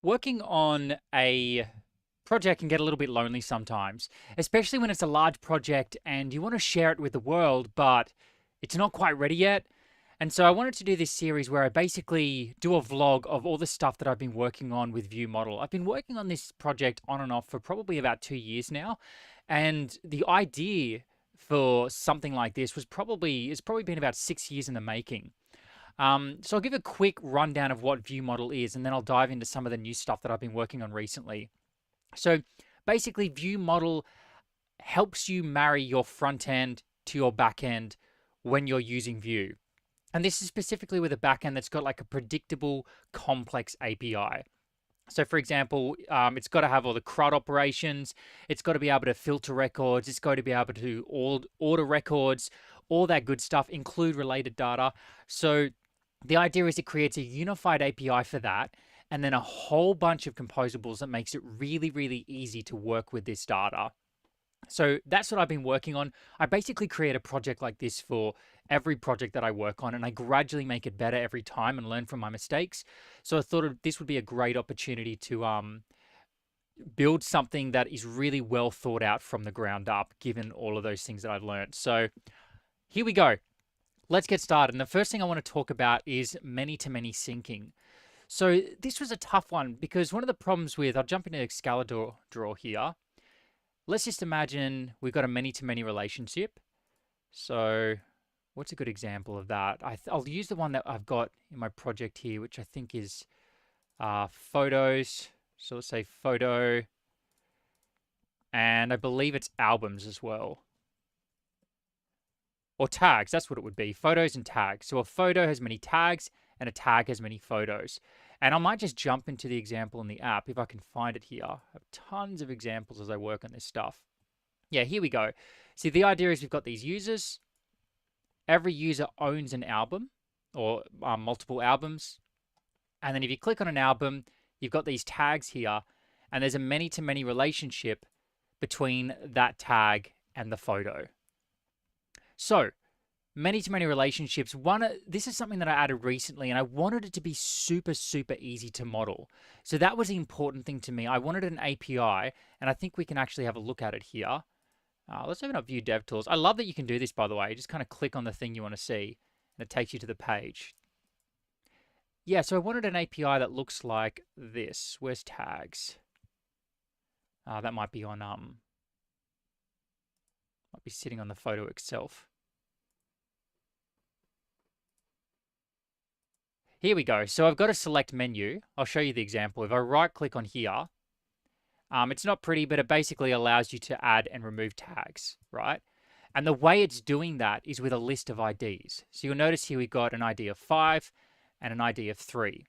Working on a project can get a little bit lonely sometimes, especially when it's a large project and you want to share it with the world, but it's not quite ready yet. And so I wanted to do this series where I basically do a vlog of all the stuff that I've been working on with VueModel. I've been working on this project on and off for probably about 2 years now. And the idea for something like this it's probably been about 6 years in the making. So I'll give a quick rundown of what VueModel is, and then I'll dive into some of the new stuff that I've been working on recently. So basically, VueModel helps you marry your front end to your back end when you're using Vue. And this is specifically with a backend that's got like a predictable, complex API. So, for example, it's got to have all the CRUD operations. It's got to be able to filter records. It's got to be able to order records, all that good stuff, include related data. So, the idea is it creates a unified API for that, and then a whole bunch of composables that makes it really, really easy to work with this data. So that's what I've been working on. I basically create a project like this for every project that I work on, and I gradually make it better every time and learn from my mistakes. So I thought this would be a great opportunity to build something that is really well thought out from the ground up, given all of those things that I've learned. So here we go. Let's get started. And the first thing I want to talk about is many-to-many syncing. So this was a tough one because one of the problems with, I'll jump into Excalibur draw here. Let's just imagine we've got a many-to-many relationship. So what's a good example of that? I'll use the one that I've got in my project here, which I think is photos. So let's say photo, and I believe it's albums as well. Or tags, that's what it would be, photos and tags. So a photo has many tags and a tag has many photos. And I might just jump into the example in the app if I can find it here. I have tons of examples as I work on this stuff. Yeah, here we go. See, the idea is we've got these users. Every user owns an album or multiple albums. And then if you click on an album, you've got these tags here, and there's a many-to-many relationship between that tag and the photo. So, many-to-many relationships. This is something that I added recently, and I wanted it to be super, super easy to model. So that was the important thing to me. I wanted an API, and I think we can actually have a look at it here. Let's open up Vue DevTools. I love that you can do this, by the way. You just kind of click on the thing you want to see, and it takes you to the page. Yeah, so I wanted an API that looks like this. Where's tags? That might be on might be sitting on the photo itself. Here we go. So I've got a select menu. I'll show you the example. If I right click on here, it's not pretty, but it basically allows you to add and remove tags, right? And the way it's doing that is with a list of IDs. So you'll notice here we've got an ID of 5 and an ID of 3.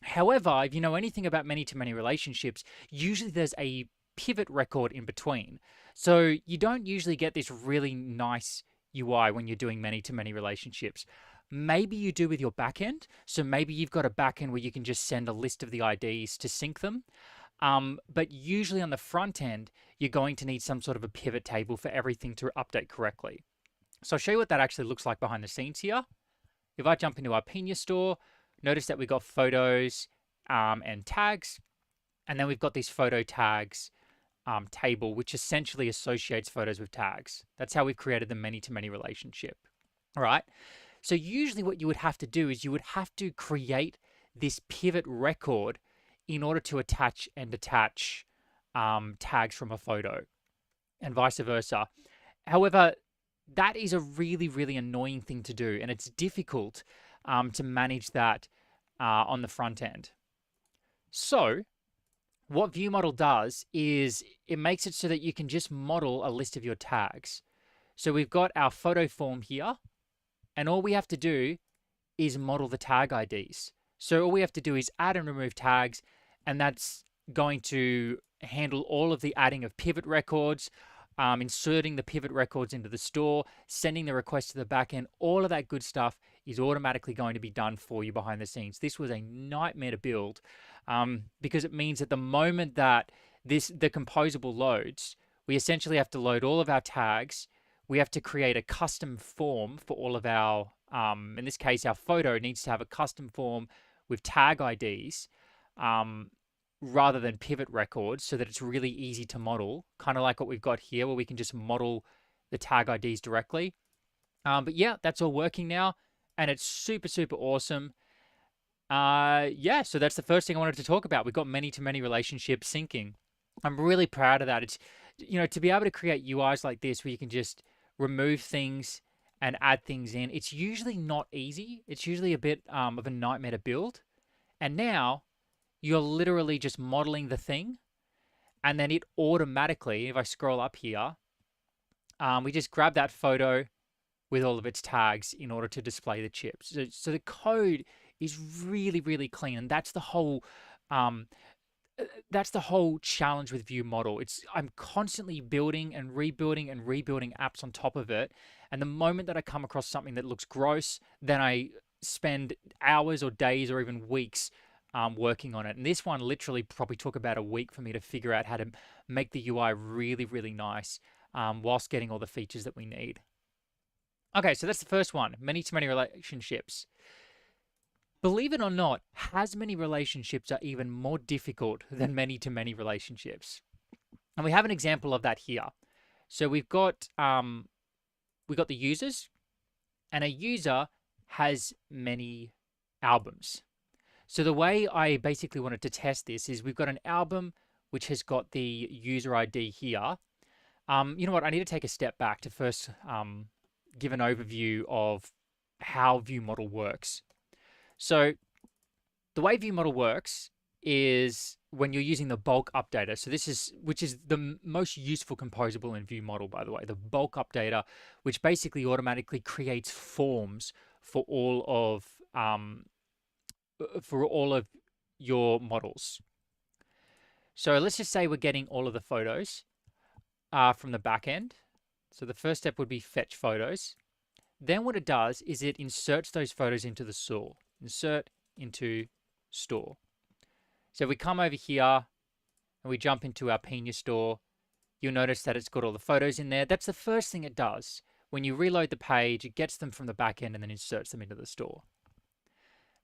However, if you know anything about many-to-many relationships, usually there's a pivot record in between. So you don't usually get this really nice UI when you're doing many-to-many relationships. Maybe you do with your backend. So maybe you've got a backend where you can just send a list of the IDs to sync them. But usually on the front end, you're going to need some sort of a pivot table for everything to update correctly. So I'll show you what that actually looks like behind the scenes here. If I jump into our Pina store, notice that we've got photos and tags, and then we've got these photo tags table, which essentially associates photos with tags. That's how we've created the many-to-many relationship. All right. So usually what you would have to do is you would have to create this pivot record in order to attach and detach tags from a photo and vice versa. However, that is a really, really annoying thing to do, and it's difficult to manage that on the front end. So what VueModel does is it makes it so that you can just model a list of your tags. So we've got our photo form here, and all we have to do is model the tag IDs. So all we have to do is add and remove tags, and that's going to handle all of the adding of pivot records, inserting the pivot records into the store, sending the request to the backend. All of that good stuff is automatically going to be done for you behind the scenes. This was a nightmare to build because it means at the moment that the composable loads, we essentially have to load all of our tags. We have to create a custom form for all of our, in this case, our photo needs to have a custom form with tag IDs. rather than pivot records so that it's really easy to model, kind of like what we've got here where we can just model the tag IDs directly. But yeah, that's all working now, and it's super, super awesome. Yeah, so that's the first thing I wanted to talk about. We've got many-to-many relationships syncing. I'm really proud of that. It's, to be able to create UIs like this where you can just remove things and add things in, it's usually not easy. It's usually a bit of a nightmare to build. And now you're literally just modeling the thing, and then it automatically, if I scroll up here, we just grab that photo with all of its tags in order to display the chips. So the code is really, really clean, and um, that's the whole challenge with VueModel. I'm constantly building and rebuilding apps on top of it, and the moment that I come across something that looks gross, then I spend hours or days or even weeks working on it. And this one literally probably took about a week for me to figure out how to make the UI really, really nice whilst getting all the features that we need. Okay, so that's the first one, many-to-many relationships. Believe it or not, HasMany relationships are even more difficult than many-to-many relationships. And we have an example of that here. So we've got the users, and a user has many albums. So the way I basically wanted to test this is we've got an album which has got the user ID here. You know what? I need to take a step back to first give an overview of how VueModel works. So the way VueModel works is when you're using the bulk updater. So which is the most useful composable in VueModel, by the way, the bulk updater, which basically automatically creates forms for all of your models. So let's just say we're getting all of the photos from the back end. So the first step would be fetch photos. Then what it does is it inserts those photos into the store. Insert into store. So we come over here and we jump into our Pina store. You'll notice that it's got all the photos in there. That's the first thing it does. When you reload the page, it gets them from the back end and then inserts them into the store.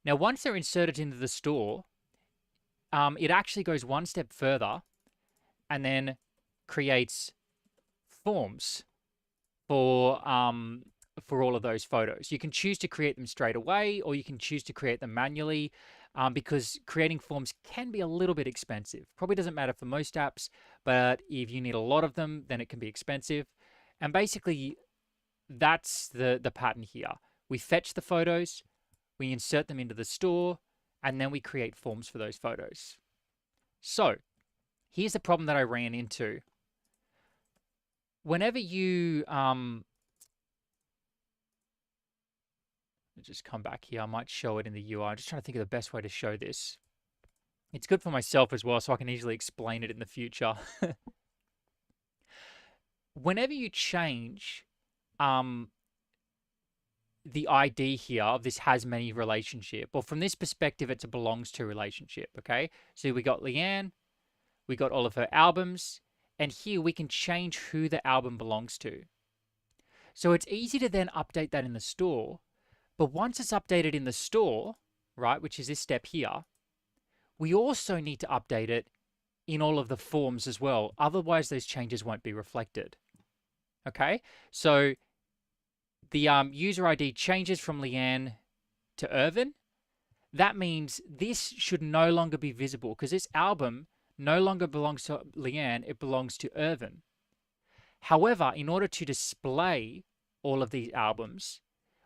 Now, once they're inserted into the store, it actually goes one step further and then creates forms for all of those photos. You can choose to create them straight away, or you can choose to create them manually, because creating forms can be a little bit expensive. Probably doesn't matter for most apps, but if you need a lot of them, then it can be expensive. And basically, that's the pattern here. We fetch the photos, we insert them into the store, and then we create forms for those photos. So here's the problem that I ran into. Whenever you just come back here, I might show it in the UI. I'm just trying to think of the best way to show this. It's good for myself as well, so I can easily explain it in the future. Whenever you change the ID here of this HasMany relationship, or from this perspective, it's a belongs to relationship, okay? So we got Leanne, we got all of her albums, and here we can change who the album belongs to. So it's easy to then update that in the store, but once it's updated in the store, right, which is this step here, we also need to update it in all of the forms as well. Otherwise, those changes won't be reflected. Okay, so the user ID changes from Leanne to Irvin. That means this should no longer be visible because this album no longer belongs to Leanne, it belongs to Irvin. However, in order to display all of these albums,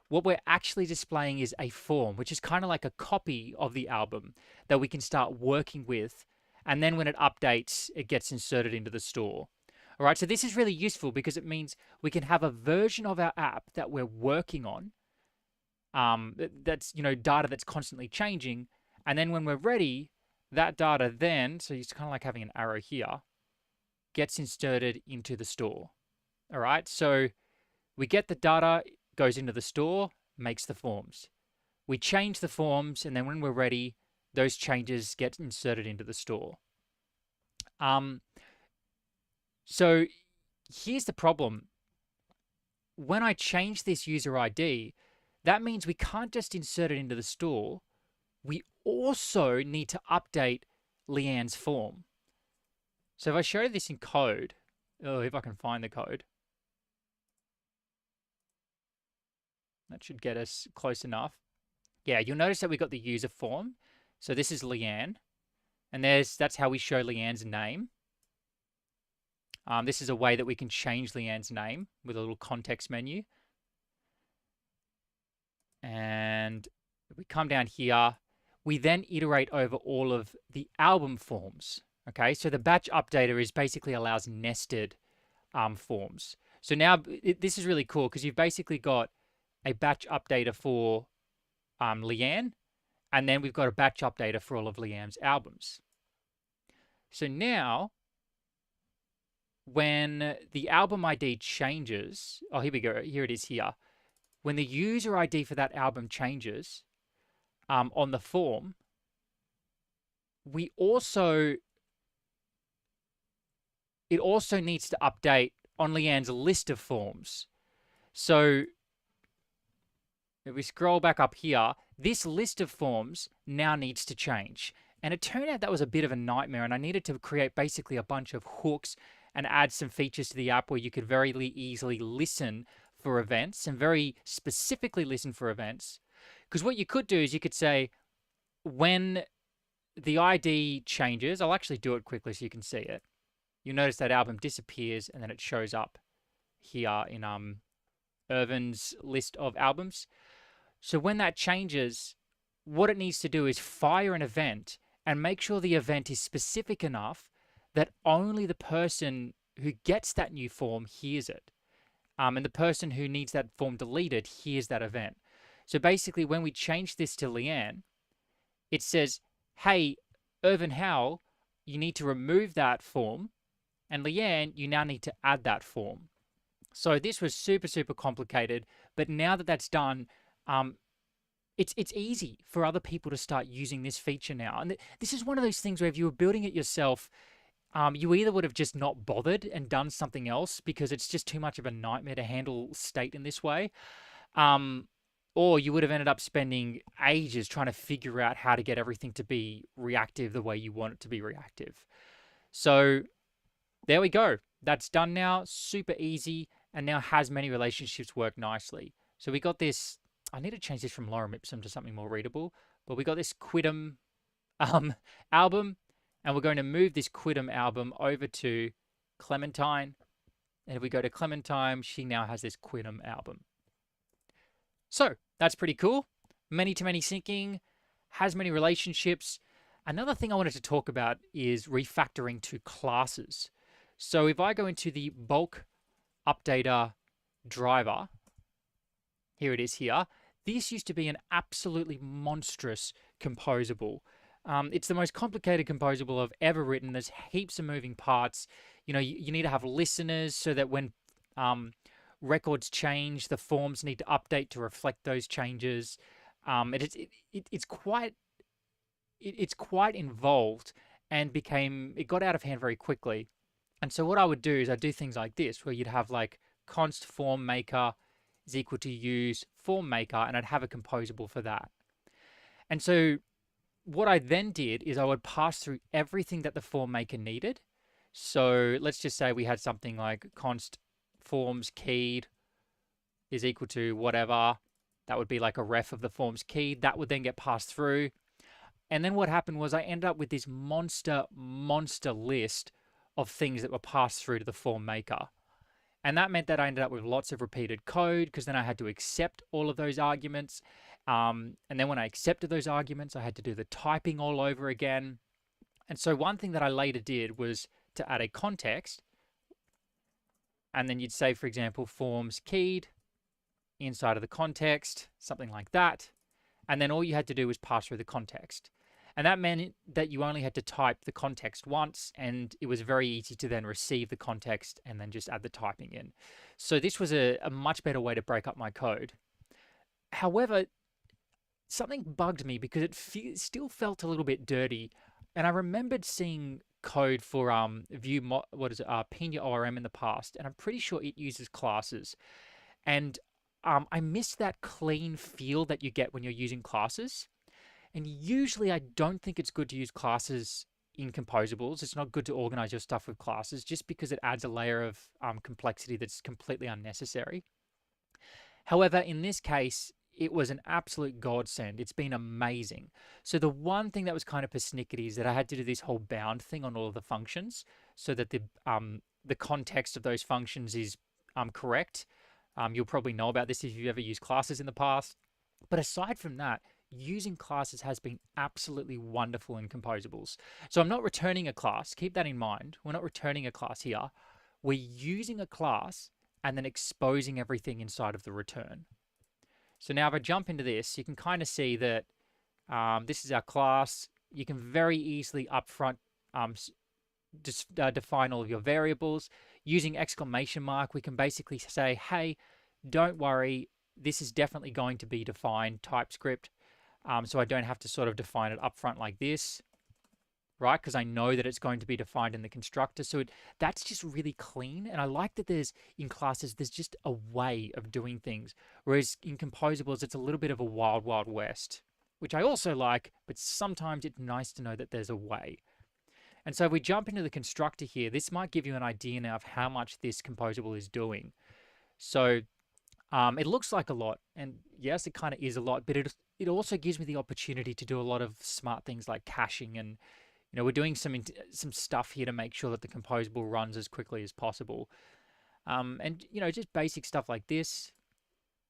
what we're actually displaying is a form, which is kind of like a copy of the album that we can start working with. And then when it updates, it gets inserted into the store. All right, so this is really useful because it means we can have a version of our app that we're working on. That's, data that's constantly changing. And then when we're ready, that data then, so it's kind of like having an arrow here, gets inserted into the store. All right, so we get the data, goes into the store, makes the forms. We change the forms, and then when we're ready, those changes get inserted into the store. So here's the problem. When I change this user ID, that means we can't just insert it into the store. We also need to update Leanne's form. So if I show this in code, oh, if I can find the code, that should get us close enough. Yeah, you'll notice that we got the user form. So this is Leanne, and that's how we show Leanne's name. This is a way that we can change Leanne's name with a little context menu. And if we come down here, we then iterate over all of the album forms. Okay, so the batch updater is basically allows nested forms. So now this is really cool because you've basically got a batch updater for Leanne, and then we've got a batch updater for all of Leanne's albums. So now, when the album ID changes, oh, here we go, here it is here. When the user ID for that album changes on the form, it also needs to update on Leanne's list of forms. So if we scroll back up here, this list of forms now needs to change. And it turned out that was a bit of a nightmare, and I needed to create basically a bunch of hooks and add some features to the app where you could very easily listen for events and very specifically listen for events. Because what you could do is you could say, when the ID changes, I'll actually do it quickly so you can see it. You'll notice that album disappears and then it shows up here in Irvin's list of albums. So when that changes, what it needs to do is fire an event and make sure the event is specific enough that only the person who gets that new form hears it. And the person who needs that form deleted hears that event. So basically, when we change this to Leanne, it says, hey, Irvin Howell, you need to remove that form. And Leanne, you now need to add that form. So this was super complicated. But now that that's done, it's easy for other people to start using this feature now. And this is one of those things where if you were building it yourself, you either would have just not bothered and done something else because it's just too much of a nightmare to handle state in this way. Or you would have ended up spending ages trying to figure out how to get everything to be reactive the way you want it to be reactive. So there we go. That's done now. Super easy. And now HasMany relationships work nicely. So we got this. I need to change this from lorem ipsum to something more readable. But we got this Quidem album. And we're going to move this Quidem album over to Clementine. And if we go to Clementine, she now has this Quidem album. So that's pretty cool. Many-to-many syncing, HasMany relationships. Another thing I wanted to talk about is refactoring to classes. So if I go into the bulk updater driver, here it is here. This used to be an absolutely monstrous composable. It's the most complicated composable I've ever written. There's heaps of moving parts. You know, you need to have listeners so that when records change, the forms need to update to reflect those changes. It's quite involved and it got out of hand very quickly. And so what I would do is I'd do things like this, where you'd have like const form maker is equal to use form maker, and I'd have a composable for that. And so what I then did is I would pass through everything that the form maker needed. So let's just say we had something like const forms keyed is equal to whatever. That would be like a ref of the forms keyed. That would then get passed through. And then what happened was I ended up with this monster list of things that were passed through to the form maker. And that meant that I ended up with lots of repeated code because then I had to accept all of those arguments. And then when I accepted those arguments, I had to do the typing all over again. And so one thing that I later did was to add a context. And then you'd say, for example, forms keyed inside of the context, something like that. And then all you had to do was pass through the context. And that meant that you only had to type the context once, and it was very easy to then receive the context and then just add the typing in. So this was a much better way to break up my code. However, something bugged me because it still felt a little bit dirty. And I remembered seeing code for Pina ORM in the past, and I'm pretty sure it uses classes. And I missed that clean feel that you get when you're using classes. And usually I don't think it's good to use classes in composables. It's not good to organize your stuff with classes just because it adds a layer of complexity that's completely unnecessary. However, in this case, it was an absolute godsend. It's been amazing. So the one thing that was kind of persnickety is that I had to do this whole bound thing on all of the functions so that the context of those functions is correct. You'll probably know about this if you've ever used classes in the past. But aside from that, using classes has been absolutely wonderful in composables. So I'm not returning a class. Keep that in mind. We're not returning a class here. We're using a class and then exposing everything inside of the return. So now if I jump into this, you can kind of see that this is our class. You can very easily upfront define all of your variables. Using exclamation mark, we can basically say, hey, don't worry, this is definitely going to be defined TypeScript. So I don't have to sort of define it upfront like this, right? Because I know that it's going to be defined in the constructor. So that's just really clean. And I like that in classes, there's just a way of doing things. Whereas in composables, it's a little bit of a wild, wild west, which I also like, but sometimes it's nice to know that there's a way. And so if we jump into the constructor here, this might give you an idea now of how much this composable is doing. So it looks like a lot, and yes, it kind of is a lot, but it also gives me the opportunity to do a lot of smart things like caching, and we're doing some stuff here to make sure that the composable runs as quickly as possible. And just basic stuff like this,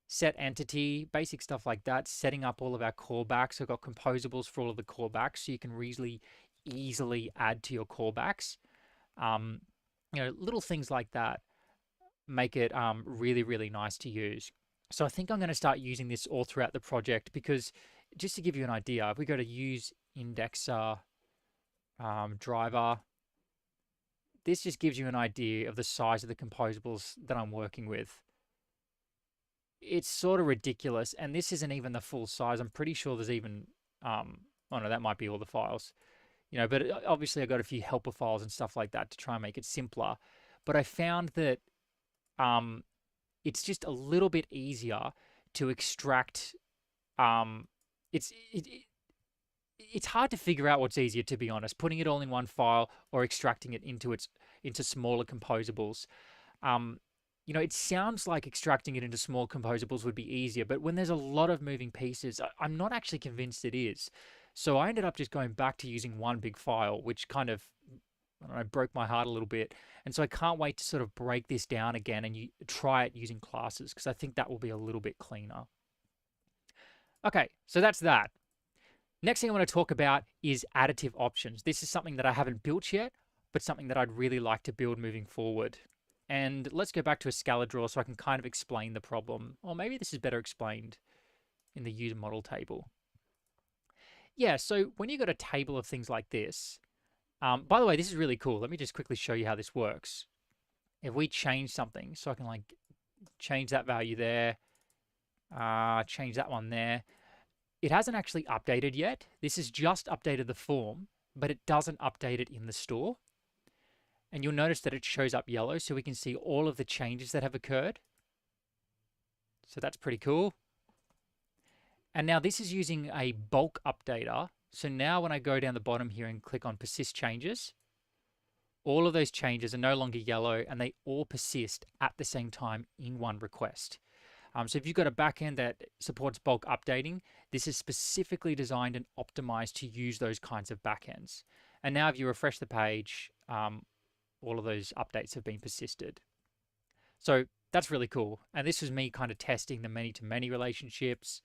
set entity, basic stuff like that, setting up all of our callbacks. I've got composables for all of the callbacks, so you can easily add to your callbacks. Little things like that make it really, really nice to use. So I think I'm going to start using this all throughout the project because just to give you an idea, if we go to use indexer driver, this just gives you an idea of the size of the composables that I'm working with. It's sort of ridiculous, and this isn't even the full size. I'm pretty sure there's even, oh no, that might be all the files. But obviously I got a few helper files and stuff like that to try and make it simpler. But I found that it's just a little bit easier to extract. It's hard to figure out what's easier, to be honest, putting it all in one file or extracting it into smaller composables. It sounds like extracting it into small composables would be easier, but when there's a lot of moving pieces, I'm not actually convinced it is. So I ended up just going back to using one big file, which kind of, I don't know, broke my heart a little bit. And so I can't wait to sort of break this down again and try it using classes, because I think that will be a little bit cleaner. Okay, so that's that. Next thing I want to talk about is additive options. This is something that I haven't built yet, but something that I'd really like to build moving forward. And let's go back to a scalar draw so I can kind of explain the problem. Or maybe this is better explained in the VueModel table. Yeah, so when you've got a table of things like this, by the way, this is really cool. Let me just quickly show you how this works. If we change something, so I can like change that value there, change that one there. It hasn't actually updated yet. This has just updated the form, but it doesn't update it in the store. And you'll notice that it shows up yellow, so we can see all of the changes that have occurred. So that's pretty cool. And now this is using a bulk updater. So now when I go down the bottom here and click on persist changes, all of those changes are no longer yellow and they all persist at the same time in one request. So if you've got a backend that supports bulk updating, this is specifically designed and optimized to use those kinds of backends. And now if you refresh the page, all of those updates have been persisted. So that's really cool. And this was me kind of testing the many-to-many relationships,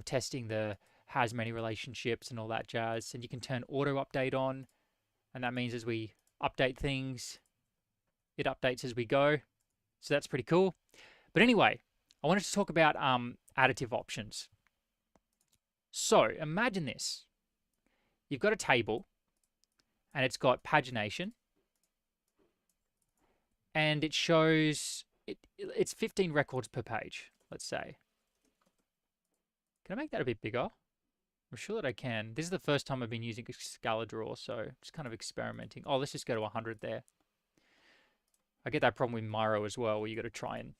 testing the HasMany relationships and all that jazz. And you can turn auto update on. And that means as we update things, it updates as we go. So that's pretty cool. But anyway, I wanted to talk about additive options. So imagine this. You've got a table and it's got pagination. And it shows, it's 15 records per page, let's say. Can I make that a bit bigger? I'm sure that I can. This is the first time I've been using a scalar draw, so just kind of experimenting. Oh, let's just go to 100 there. I get that problem with Miro as well, where you got to try and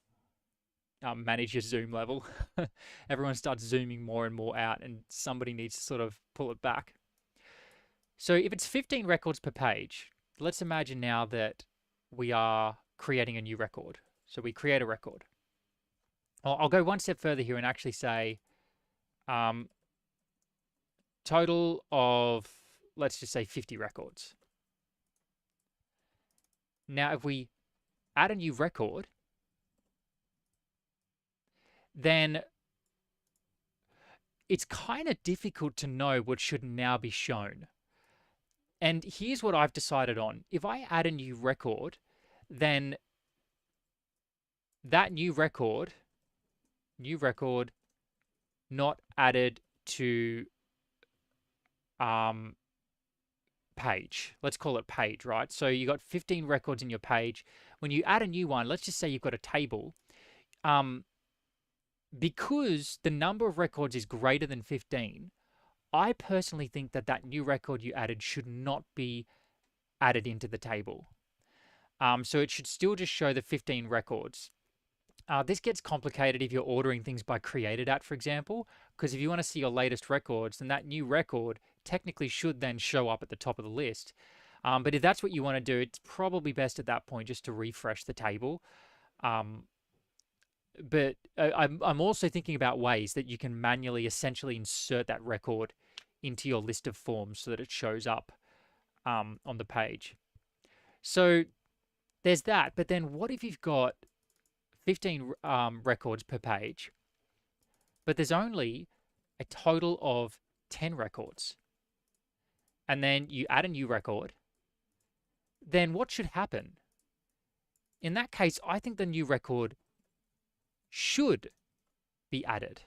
manage your zoom level. Everyone starts zooming more and more out, and somebody needs to sort of pull it back. So if it's 15 records per page, let's imagine now that we are creating a new record. So we create a record. I'll go one step further here and actually say um, total of, let's just say 50 records. Now, if we add a new record, then it's kind of difficult to know what should now be shown. And here's what I've decided on. If I add a new record, then that new record, not added to page. Let's call it page, right? So you got 15 records in your page. When you add a new one, let's just say you've got a table. Because the number of records is greater than 15, I personally think that that new record you added should not be added into the table. So it should still just show the 15 records. This gets complicated if you're ordering things by created at, for example, because if you want to see your latest records, then that new record technically should then show up at the top of the list. But if that's what you want to do, it's probably best at that point just to refresh the table. But I'm also thinking about ways that you can manually essentially insert that record into your list of forms so that it shows up on the page. So there's that. But then what if you've got 15 records per page, but there's only a total of 10 records? And then you add a new record, then what should happen? In that case, I think the new record should be added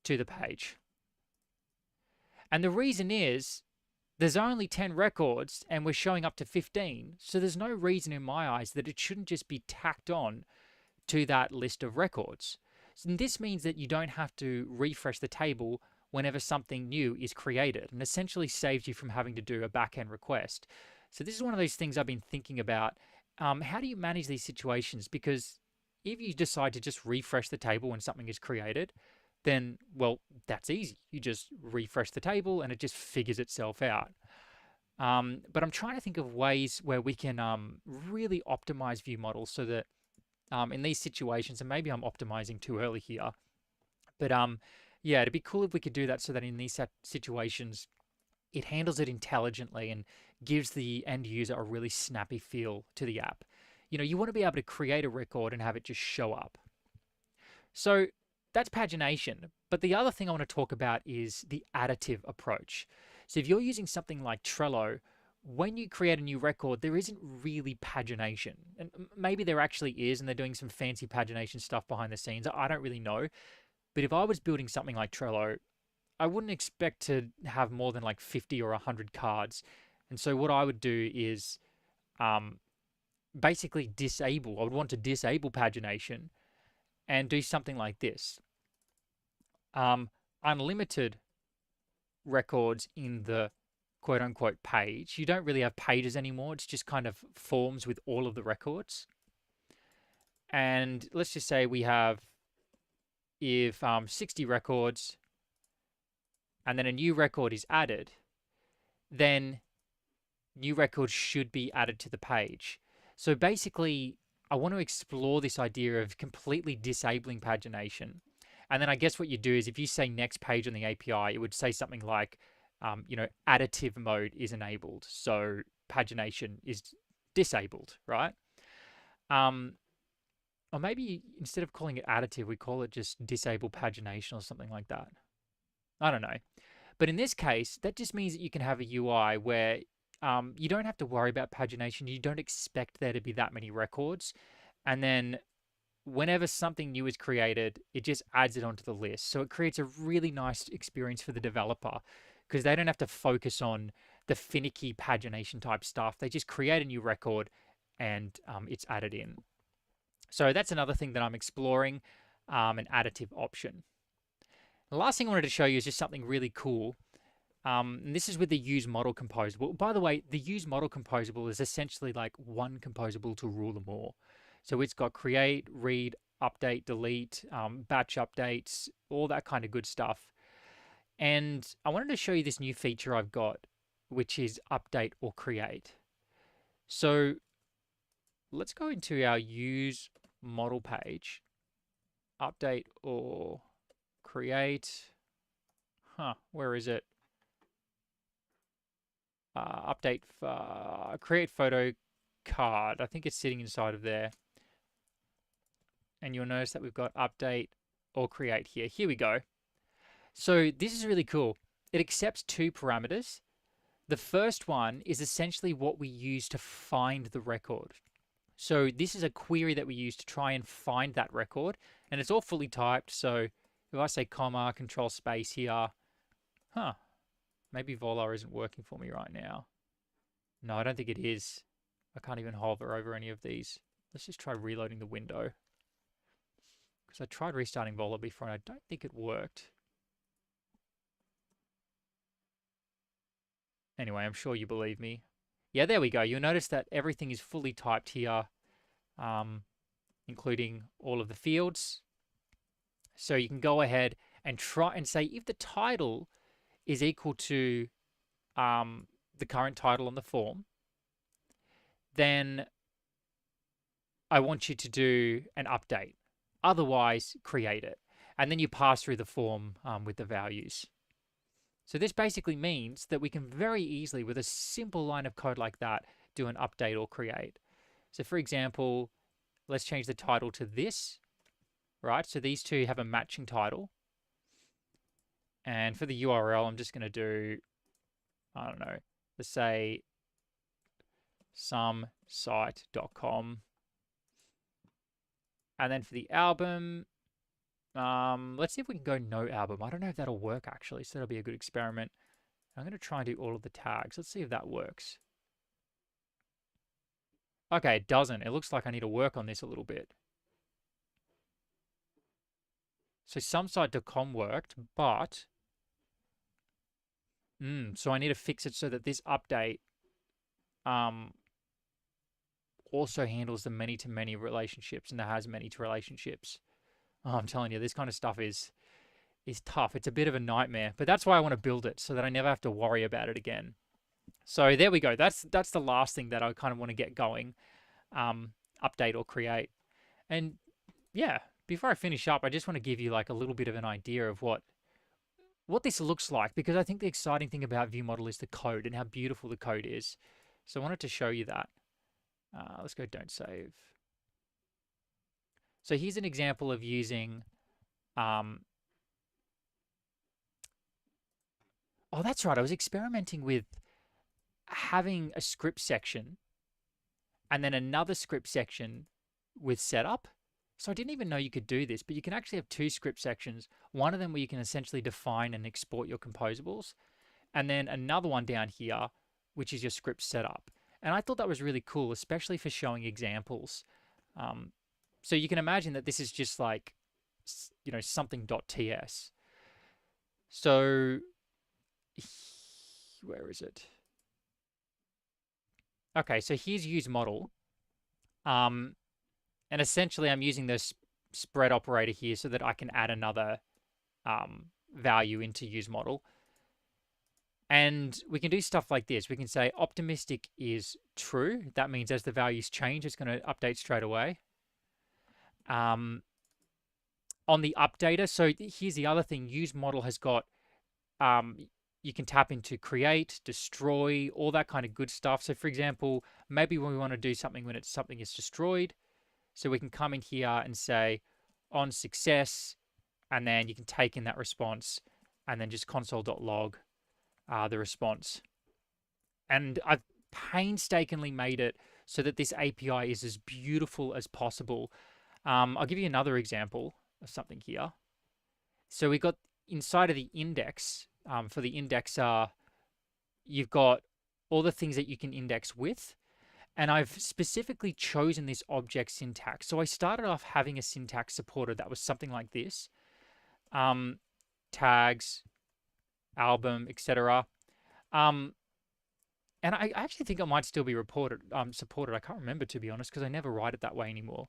to the page. And the reason is there's only 10 records and we're showing up to 15. So there's no reason in my eyes that it shouldn't just be tacked on to that list of records. And this means that you don't have to refresh the table whenever something new is created, and essentially saves you from having to do a backend request. So this is one of those things I've been thinking about. How do you manage these situations? Because if you decide to just refresh the table when something is created, then, well, that's easy. You just refresh the table and it just figures itself out. But I'm trying to think of ways where we can really optimize VueModel so that in these situations, and maybe I'm optimizing too early here, but yeah, it'd be cool if we could do that so that in these situations, it handles it intelligently and gives the end user a really snappy feel to the app. You know, you want to be able to create a record and have it just show up. So that's pagination. But the other thing I want to talk about is the additive approach. So if you're using something like Trello, when you create a new record, there isn't really pagination. And maybe there actually is, and they're doing some fancy pagination stuff behind the scenes. I don't really know. But if I was building something like Trello, I wouldn't expect to have more than like 50 or 100 cards. And so what I would do is basically I would want to disable pagination and do something like this. Unlimited records in the quote unquote page. You don't really have pages anymore. It's just kind of forms with all of the records. And let's just say we have, if 60 records and then a new record is added, then new records should be added to the page. So basically, I want to explore this idea of completely disabling pagination. And then I guess what you do is if you say next page on the API, it would say something like, additive mode is enabled. So pagination is disabled, right? Or maybe instead of calling it additive, we call it just disable pagination or something like that. I don't know. But in this case, that just means that you can have a UI where you don't have to worry about pagination. You don't expect there to be that many records. And then whenever something new is created, it just adds it onto the list. So it creates a really nice experience for the developer because they don't have to focus on the finicky pagination type stuff. They just create a new record and it's added in. So that's another thing that I'm exploring, an additive option. The last thing I wanted to show you is just something really cool. And this is with the use model composable. By the way, the use model composable is essentially like one composable to rule them all. So it's got create, read, update, delete, batch updates, all that kind of good stuff. And I wanted to show you this new feature I've got which is update or create. So let's go into our use model page, update or create. Where is it? Update, create photo card. I think it's sitting inside of there. And you'll notice that we've got update or create here. Here we go. So this is really cool. It accepts two parameters. The first one is essentially what we use to find the record. So this is a query that we use to try and find that record, and it's all fully typed. So if I say comma, control space here, maybe Volar isn't working for me right now. No, I don't think it is. I can't even hover over any of these. Let's just try reloading the window. Because I tried restarting Volar before and I don't think it worked. Anyway, I'm sure you believe me. Yeah, there we go. You'll notice that everything is fully typed here, including all of the fields. So you can go ahead and try and say if the title is equal to the current title on the form, then I want you to do an update. Otherwise, create it. And then you pass through the form with the values. So this basically means that we can very easily, with a simple line of code like that, do an update or create. So for example, let's change the title to this, right? So these two have a matching title. And for the URL, I'm just going to do, I don't know, let's say somesite.com. And then for the album, let's see if we can go no album. I don't know if that'll work actually, so that'll be a good experiment. I'm going to try and do all of the tags. Let's see if that works. Okay, it doesn't. It looks like I need to work on this a little bit. So somesite.com worked, but so I need to fix it so that this update also handles the many-to-many relationships and the HasMany to relationships. Oh, I'm telling you, this kind of stuff is tough. It's a bit of a nightmare, but that's why I want to build it so that I never have to worry about it again. So there we go. That's the last thing that I kind of want to get going, update or create. And yeah, before I finish up, I just want to give you like a little bit of an idea of what this looks like, because I think the exciting thing about VueModel is the code and how beautiful the code is. So I wanted to show you that. Let's go don't save. So here's an example of using, oh, that's right. I was experimenting with having a script section and then another script section with setup. So I didn't even know you could do this, but you can actually have two script sections. One of them where you can essentially define and export your composables, and then another one down here, which is your script setup. And I thought that was really cool, especially for showing examples. So you can imagine that this is just like, you know, something.ts. So where is it? Okay, so here's use model. And essentially I'm using this spread operator here so that I can add another value into use model. And we can do stuff like this. We can say optimistic is true. That means as the values change, it's going to update straight away. On the updater, so here's the other thing. Use model has got, you can tap into create, destroy, all that kind of good stuff. So for example, maybe when we want to do something when something is destroyed, so we can come in here and say on success, and then you can take in that response and then just console.log the response. And I've painstakingly made it so that this API is as beautiful as possible. I'll give you another example of something here. So we got inside of the index, for the indexer, you've got all the things that you can index with. And I've specifically chosen this object syntax. So I started off having a syntax supported that was something like this. Tags, album, etc. And I actually think it might still be supported. I can't remember, to be honest, because I never write it that way anymore.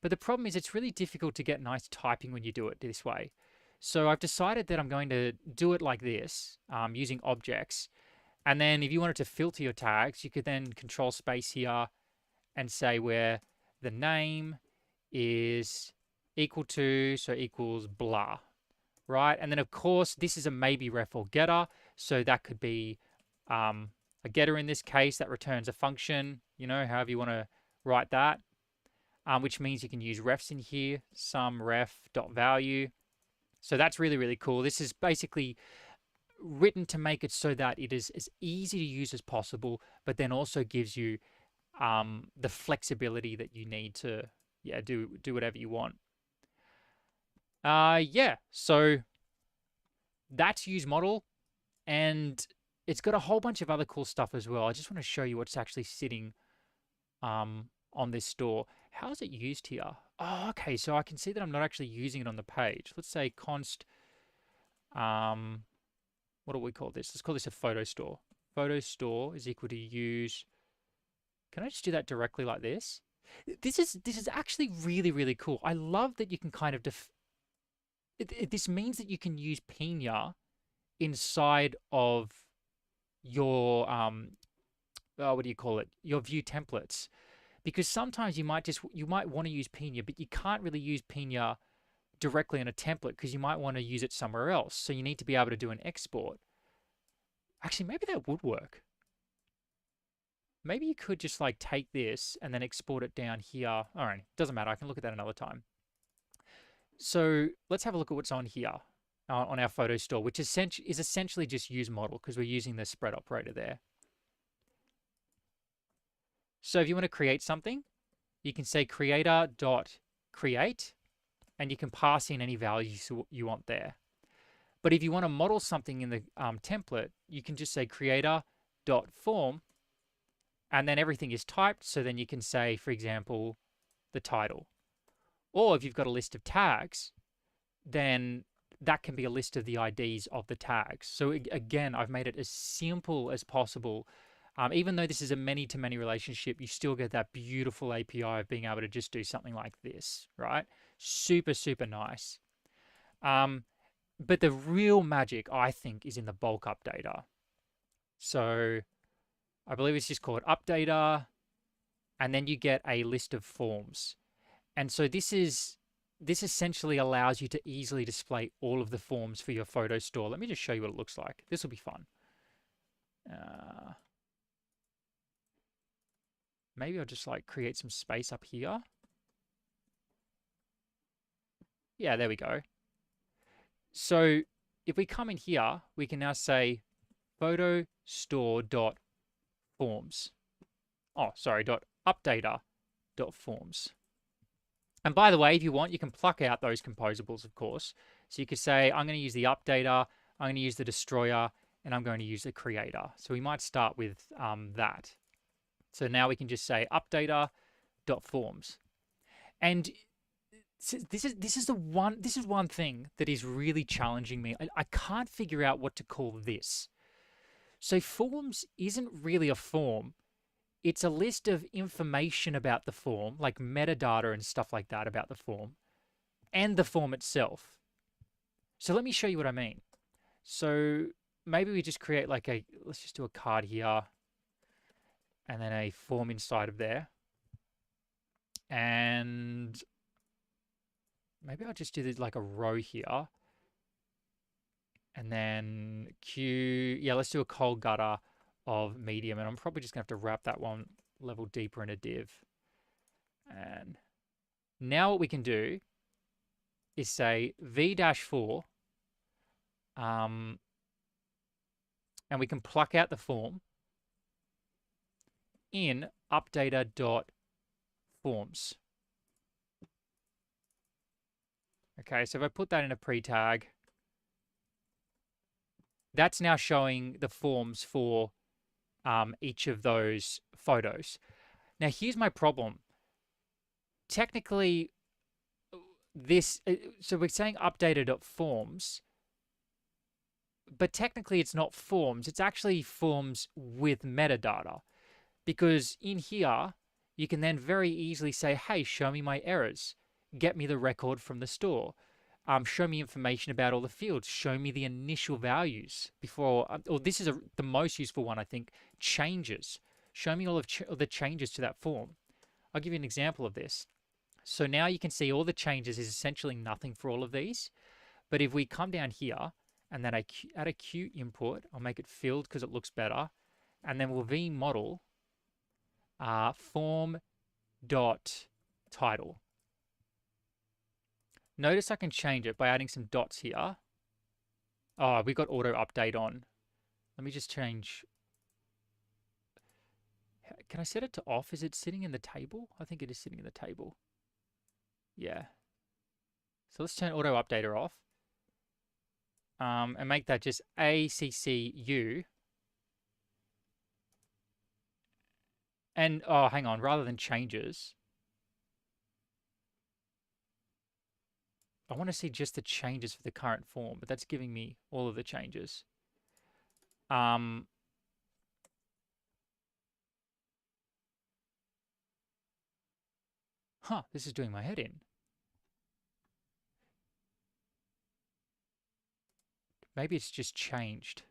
But the problem is it's really difficult to get nice typing when you do it this way. So I've decided that I'm going to do it like this, using objects. And then if you wanted to filter your tags, you could then control space here and say where the name is equal to, so equals blah, right? And then of course, this is a maybe ref or getter. So that could be a getter in this case that returns a function, however you want to write that, which means you can use refs in here, some ref.value. So that's really, really cool. This is basically written to make it so that it is as easy to use as possible, but then also gives you the flexibility that you need to do whatever you want. So that's VueModel, and it's got a whole bunch of other cool stuff as well. I just want to show you what's actually sitting on this store. How is it used here? Oh, okay, so I can see that I'm not actually using it on the page. Let's say const, what do we call this? Let's call this a photo store. Photo store is equal to use. Can I just do that directly like this? This is actually really, really cool. I love that you can kind of this means that you can use Pina inside of your what do you call it? Your Vue templates, because sometimes you might want to use Pina, but you can't really use Pina directly in a template because you might want to use it somewhere else. So you need to be able to do an export. Actually, maybe that would work. Maybe you could just like take this and then export it down here. All right, doesn't matter. I can look at that another time. So let's have a look at what's on here on our photo store, which is essentially just VueModel because we're using the spread operator there. So if you want to create something, you can say creator.create, and you can pass in any values you want there. But if you want to model something in the template, you can just say creator.form, and then everything is typed. So then you can say, for example, the title. Or if you've got a list of tags, then that can be a list of the IDs of the tags. So again, I've made it as simple as possible. Even though this is a many-to-many relationship, you still get that beautiful API of being able to just do something like this, right? Super, super nice. But the real magic, I think, is in the bulk updater. So I believe it's just called updater, and then you get a list of forms. And so this essentially allows you to easily display all of the forms for your photo store. Let me just show you what it looks like. This will be fun. Maybe I'll just like create some space up here. Yeah, there we go. So if we come in here, we can now say photo store.forms. Oh, sorry, .updater.forms. And by the way, if you want, you can pluck out those composables, of course. So you could say, I'm going to use the updater, I'm going to use the destroyer, and I'm going to use the creator. So we might start with that. So now we can just say updater.forms. And this is one thing that is really challenging me. I can't figure out what to call this. So forms isn't really a form. It's a list of information about the form, like metadata and stuff like that about the form, and the form itself. So let me show you what I mean. So maybe we just create like let's just do a card here, and then a form inside of there. And maybe I'll just do this like a row here. And then let's do a cold gutter of medium, and I'm probably just gonna have to wrap that one level deeper in a div. And now what we can do is say v-4, and we can pluck out the form in updater.forms. Okay, so if I put that in a pre-tag, that's now showing the forms for each of those photos. Now, here's my problem. Technically, so we're saying updater.forms, but technically it's not forms. It's actually forms with metadata, because in here, you can then very easily say, hey, show me my errors. Get me the record from the store. Show me information about all the fields. Show me the initial values before, or this is the most useful one, I think, changes. Show me all the changes to that form. I'll give you an example of this. So now you can see all the changes is essentially nothing for all of these. But if we come down here and then add a Q input, I'll make it filled because it looks better. And then we'll VueModel form dot title. Notice I can change it by adding some dots here. Oh, we got auto update on. Let me just change. Can I set it to off? Is it sitting in the table? I think it is sitting in the table. Yeah. So let's turn auto updater off. And make that just ACCU. And, oh, hang on, rather than changes, I want to see just the changes for the current form, but that's giving me all of the changes. Huh, this is doing my head in. Maybe it's just changed.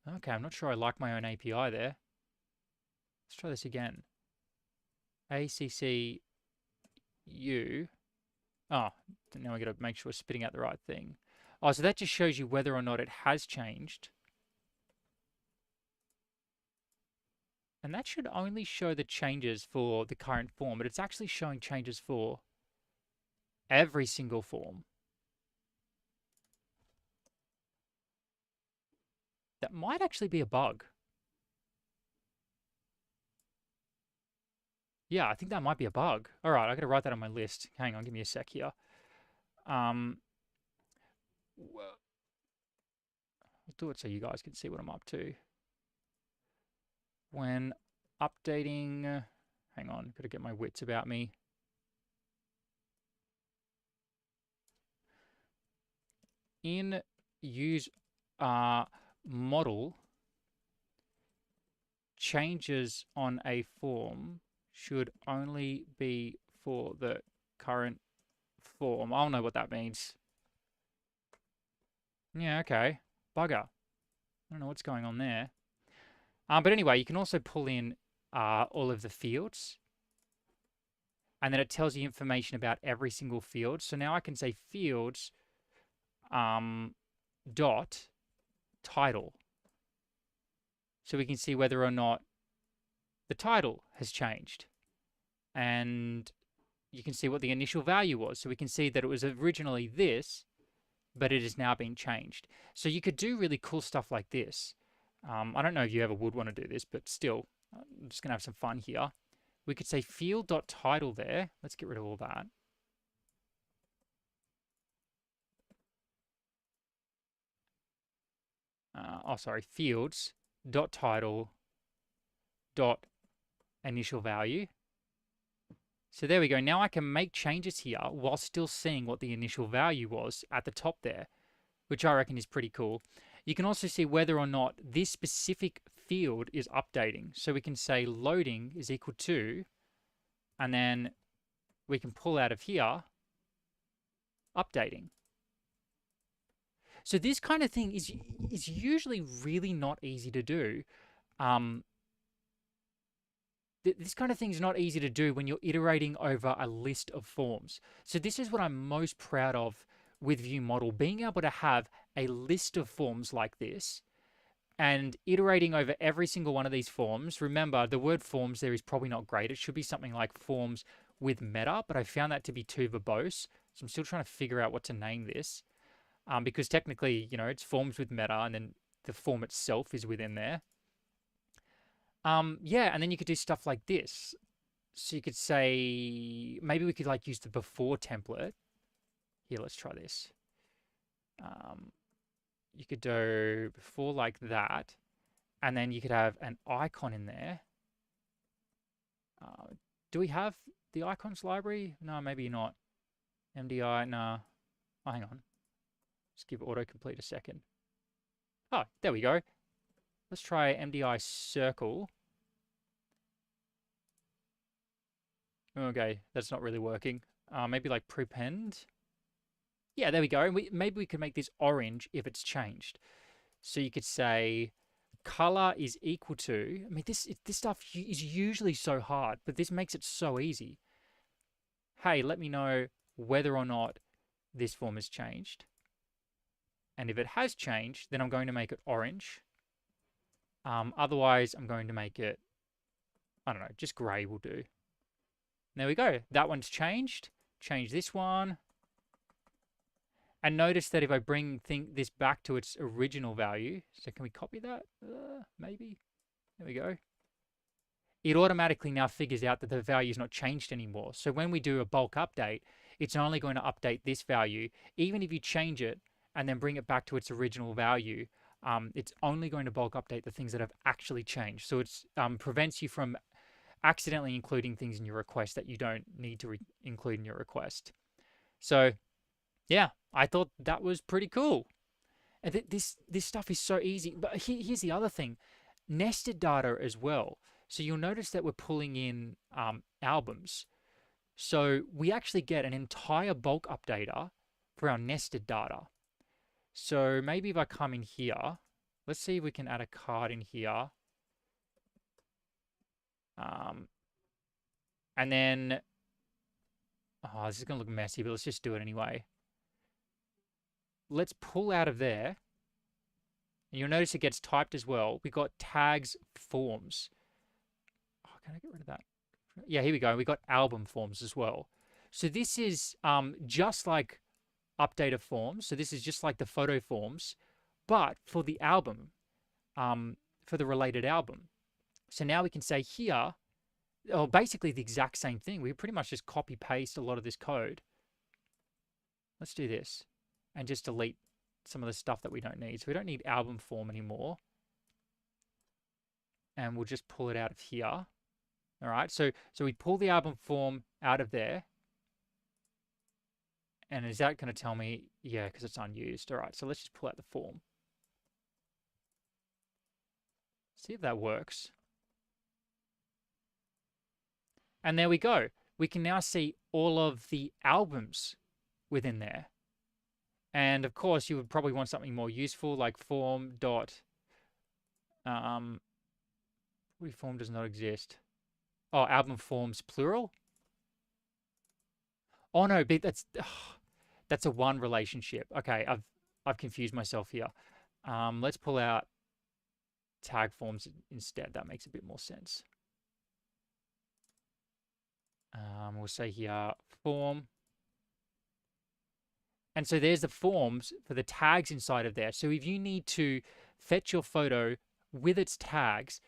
Okay, I'm not sure I like my own API there. Let's try this again. ACCU. Oh, now we got to make sure we're spitting out the right thing. Oh, so that just shows you whether or not it has changed. And that should only show the changes for the current form, but it's actually showing changes for every single form. That might actually be a bug. Yeah, I think that might be a bug. All right, I got to write that on my list. Hang on, give me a sec here. I'll do it so you guys can see what I'm up to. When updating, hang on, got to get my wits about me. In use model, changes on a form should only be for the current form. I don't know what that means. Yeah, okay. Bugger. I don't know what's going on there. But anyway, you can also pull in all of the fields. And then it tells you information about every single field. So now I can say fields dot title. So we can see whether or not the title has changed. And you can see what the initial value was. So we can see that it was originally this, but it has now been changed. So you could do really cool stuff like this. I don't know if you ever would want to do this, but still, I'm just going to have some fun here. We could say field.title there. Let's get rid of all that. Sorry, fields.title dot initial value. So there we go. Now I can make changes here while still seeing what the initial value was at the top there, which I reckon is pretty cool. You can also see whether or not this specific field is updating. So we can say loading is equal to, and then we can pull out of here, updating. So this kind of thing is usually really not easy to do. This kind of thing is not easy to do when you're iterating over a list of forms. So this is what I'm most proud of with VueModel, being able to have a list of forms like this and iterating over every single one of these forms. Remember, the word forms there is probably not great. It should be something like forms with meta, but I found that to be too verbose. So I'm still trying to figure out what to name this because technically, you know, it's forms with meta and then the form itself is within there. Yeah, and then you could do stuff like this. So you could say, maybe we could like use the before template. Here, let's try this. You could do before like that, and then you could have an icon in there. Do we have the icons library? No, maybe not. MDI, no. Oh, hang on. Just give autocomplete a second. Oh, there we go. Let's try MDI circle. Okay, that's not really working. Maybe like prepend. Yeah, there we go. And maybe we could make this orange if it's changed. So you could say color is equal to, I mean, this stuff is usually so hard, but this makes it so easy. Hey, let me know whether or not this form has changed. And if it has changed, then I'm going to make it orange. Otherwise, I'm going to make it, I don't know, just gray will do. There we go. That one's changed. Change this one. And notice that if I bring this back to its original value, so can we copy that? Maybe. There we go. It automatically now figures out that the value is not changed anymore. So when we do a bulk update, it's only going to update this value. Even if you change it and then bring it back to its original value, it's only going to bulk update the things that have actually changed. So it prevents you from accidentally including things in your request that you don't need to include in your request. So yeah, I thought that was pretty cool. And this stuff is so easy. But here's the other thing, nested data as well. So you'll notice that we're pulling in albums. So we actually get an entire bulk updater for our nested data. So maybe if I come in here, let's see if we can add a card in here. And then, oh, this is going to look messy, but let's just do it anyway. Let's pull out of there. And you'll notice it gets typed as well. We got tags forms. Oh, can I get rid of that? Yeah, here we go. We got album forms as well. So this is just like updated forms. So this is just like the photo forms, but for the album, for the related album. So now we can say here, oh, basically the exact same thing. We pretty much just copy paste a lot of this code. Let's do this and just delete some of the stuff that we don't need. So we don't need album form anymore. And we'll just pull it out of here. All right, so we pull the album form out of there. And is that going to tell me? Yeah, because it's unused. All right, so let's just pull out the form. See if that works. And there we go. We can now see all of the albums within there. And of course, you would probably want something more useful like form dot. Form does not exist. Oh, album forms plural. Oh no, but that's a one relationship. Okay, I've confused myself here. Let's pull out tag forms instead. That makes a bit more sense. We'll say here form. And so there's the forms for the tags inside of there. So if you need to fetch your photo with its tags,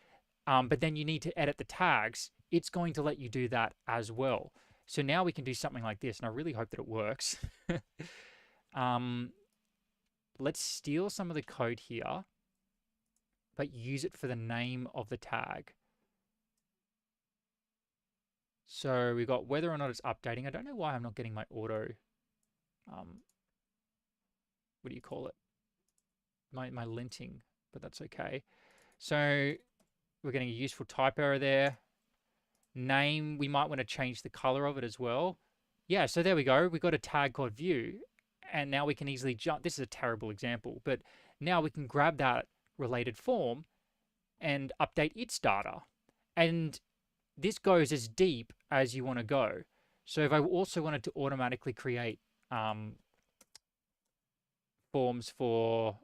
but then you need to edit the tags, it's going to let you do that as well. So now we can do something like this, and I really hope that it works. Let's steal some of the code here, but use it for the name of the tag. So we got whether or not it's updating. I don't know why I'm not getting my auto, what do you call it? My linting, but that's okay. So we're getting a useful type error there. Name, we might want to change the color of it as well. Yeah, so there we go. We got a tag called view, and now we can easily jump. This is a terrible example, but now we can grab that related form and update its data. And this goes as deep as you want to go. So if I also wanted to automatically create forms for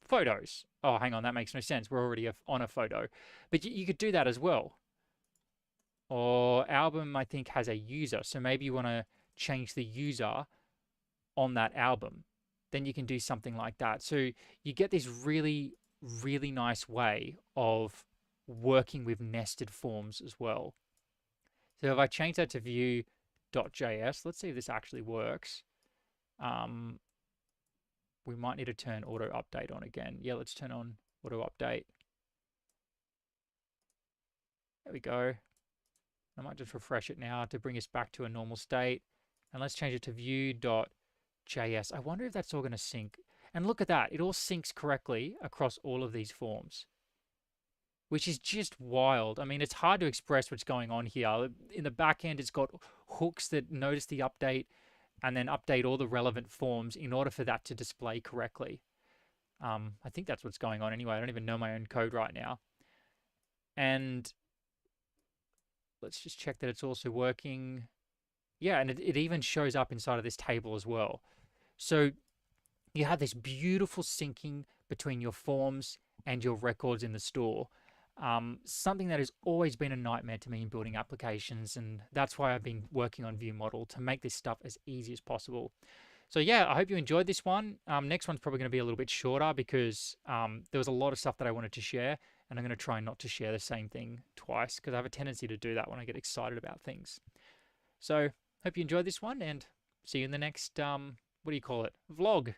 photos. Oh, hang on, that makes no sense. We're already on a photo. But you could do that as well. Or album, I think, has a user. So maybe you want to change the user on that album. Then you can do something like that. So you get this really, really nice way of working with nested forms as well. So if I change that to vue.js, let's see if this actually works. We might need to turn auto update on again. Yeah, let's turn on auto update. There we go. I might just refresh it now to bring us back to a normal state. And let's change it to vue.js. I wonder if that's all going to sync. And look at that. It all syncs correctly across all of these forms, which is just wild. I mean, it's hard to express what's going on here. In the back end, it's got hooks that notice the update. and then update all the relevant forms in order for that to display correctly. I think that's what's going on anyway. I don't even know my own code right now. And let's just check that it's also working. Yeah, and it even shows up inside of this table as well. So you have this beautiful syncing between your forms and your records in the store. Something that has always been a nightmare to me in building applications, and that's why I've been working on VueModel to make this stuff as easy as possible. So yeah, I hope you enjoyed this one. Next one's probably going to be a little bit shorter because there was a lot of stuff that I wanted to share, and I'm going to try not to share the same thing twice because I have a tendency to do that when I get excited about things. So hope you enjoyed this one, and see you in the next, what do you call it, vlog.